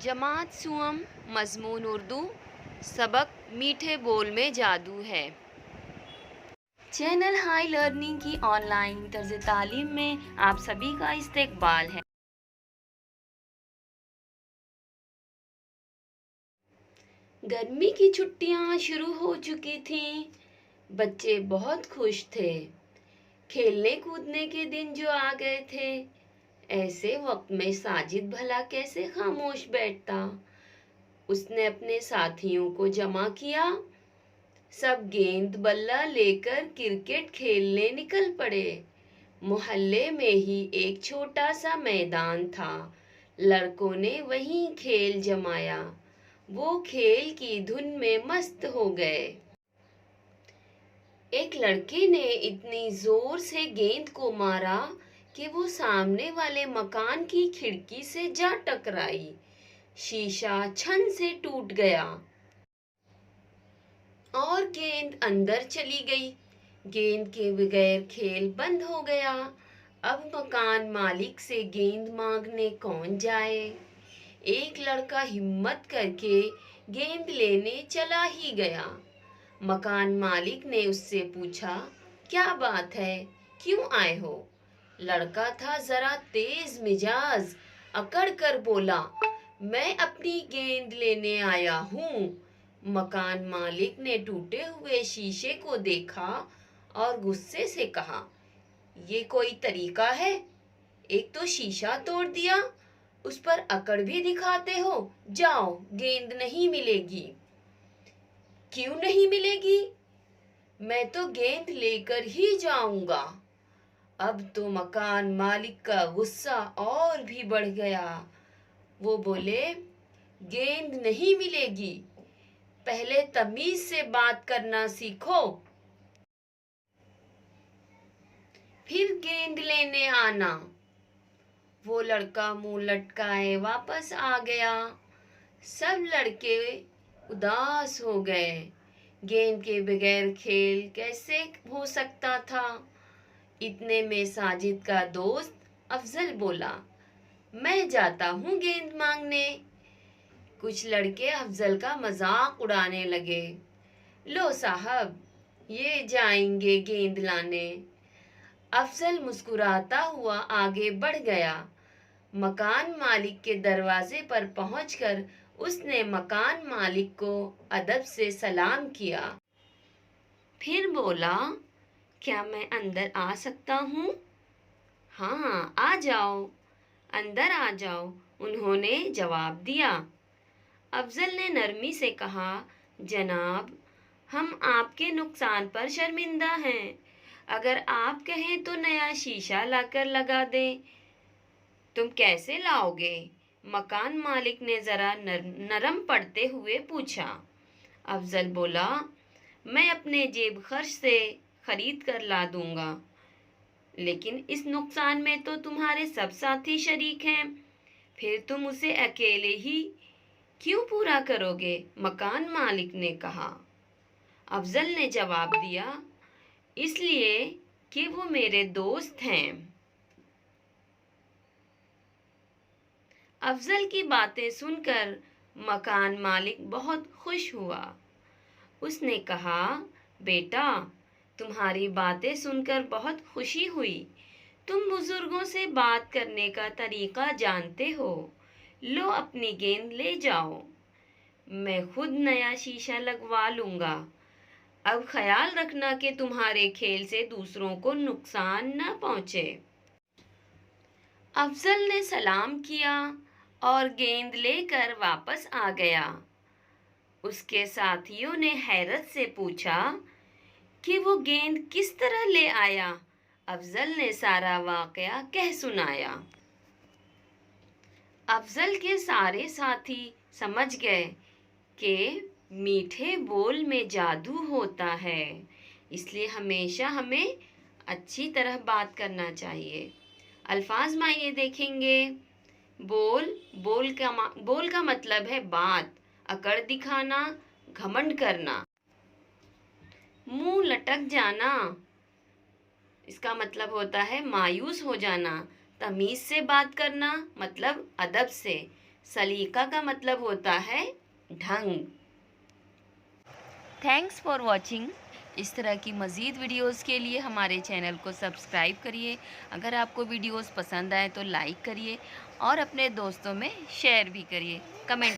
جماعت سوم مضمون اردو سبق میٹھے بول میں جادو ہے۔ چینل ہائی لرننگ کی آن لائن طرز تعلیم میں آپ سبھی کا استقبال ہے۔ گرمی کی چھٹیاں شروع ہو چکی تھیں۔ بچے بہت خوش تھے۔ کھیلنے کودنے کے دن جو آ گئے تھے، ایسے وقت میں ساجد بھلا کیسے خاموش بیٹھتا؟ اس نے اپنے ساتھیوں کو جمع کیا۔ سب گیند بلہ لے کر کرکٹ کھیلنے نکل پڑے۔ محلے میں ہی ایک چھوٹا سا میدان تھا۔ لڑکوں نے وہیں کھیل جمایا۔ وہ کھیل کی دھن میں مست ہو گئے۔ ایک لڑکے نے اتنی زور سے گیند کو مارا کہ وہ سامنے والے مکان کی کھڑکی سے جا ٹکرائی۔ شیشہ چھن سے ٹوٹ گیا اور گیند اندر چلی گئی۔ گیند کے بغیر کھیل بند ہو گیا۔ اب مکان مالک سے گیند مانگنے کون جائے؟ ایک لڑکا ہمت کر کے گیند لینے چلا ہی گیا۔ مکان مالک نے اس سے پوچھا، کیا بات ہے، کیوں آئے ہو؟ لڑکا تھا ذرا تیز مزاج، اکڑ کر بولا، میں اپنی گیند لینے آیا ہوں۔ مکان مالک نے ٹوٹے ہوئے شیشے کو دیکھا اور غصے سے کہا، یہ کوئی طریقہ ہے؟ ایک تو شیشہ توڑ دیا، اس پر اکڑ بھی دکھاتے ہو۔ جاؤ، گیند نہیں ملے گی۔ کیوں نہیں ملے گی؟ میں تو گیند لے کر ہی جاؤں گا۔ اب تو مکان مالک کا غصہ اور بھی بڑھ گیا۔ وہ بولے، گیند نہیں ملے گی، پہلے تمیز سے بات کرنا سیکھو، پھر گیند لینے آنا۔ وہ لڑکا منہ لٹکائے واپس آ گیا۔ سب لڑکے اداس ہو گئے۔ گیند کے بغیر کھیل کیسے ہو سکتا تھا؟ اتنے میں ساجد کا دوست افضل بولا، میں جاتا ہوں گیند مانگنے۔ کچھ لڑکے افضل کا مذاق اڑانے لگے، لو صاحب، یہ جائیں گے گیند لانے۔ افضل مسکراتا ہوا آگے بڑھ گیا۔ مکان مالک کے دروازے پر پہنچ کر اس نے مکان مالک کو ادب سے سلام کیا۔ پھر بولا، کیا میں اندر آ سکتا ہوں؟ ہاں، آ جاؤ، اندر آ جاؤ، انہوں نے جواب دیا۔ افضل نے نرمی سے کہا، جناب، ہم آپ کے نقصان پر شرمندہ ہیں۔ اگر آپ کہیں تو نیا شیشہ لا کر لگا دیں۔ تم کیسے لاؤ گے؟ مکان مالک نے ذرا نرم پڑتے ہوئے پوچھا۔ افضل بولا، میں اپنے جیب خرچ سے خرید کر لا دوں گا۔ لیکن اس نقصان میں تو تمہارے سب ساتھی شریک ہیں، پھر تم اسے اکیلے ہی کیوں پورا کرو گے؟ مکان مالک نے کہا۔ افضل نے جواب دیا، اس لیے کہ وہ میرے دوست ہیں۔ افضل کی باتیں سن کر مکان مالک بہت خوش ہوا۔ اس نے کہا، بیٹا، تمہاری باتیں سن کر بہت خوشی ہوئی۔ تم بزرگوں سے بات کرنے کا طریقہ جانتے ہو۔ لو، اپنی گیند لے جاؤ، میں خود نیا شیشہ لگوا لوں گا۔ اب خیال رکھنا کہ تمہارے کھیل سے دوسروں کو نقصان نہ پہنچے۔ افضل نے سلام کیا اور گیند لے کر واپس آ گیا۔ اس کے ساتھیوں نے حیرت سے پوچھا کہ وہ گیند کس طرح لے آیا؟ افضل نے سارا واقعہ کہہ سنایا۔ افضل کے سارے ساتھی سمجھ گئے کہ میٹھے بول میں جادو ہوتا ہے، اس لیے ہمیشہ ہمیں اچھی طرح بات کرنا چاہیے۔ الفاظ معنی دیکھیں گے۔ بول کا مطلب ہے بات، اکڑ دکھانا، گھمنڈ کرنا۔ منہ لٹک جانا، اس کا مطلب ہوتا ہے مایوس ہو جانا۔ تمیز سے بات کرنا، مطلب ادب سے۔ سلیقہ کا مطلب ہوتا ہے ڈھنگ۔ Thanks for watching. اس طرح کی مزید ویڈیوز کے لیے ہمارے چینل کو سبسکرائب کریے۔ اگر آپ کو ویڈیوز پسند آئے تو لائک کریے اور اپنے دوستوں میں شیئر بھی کریے، کمنٹ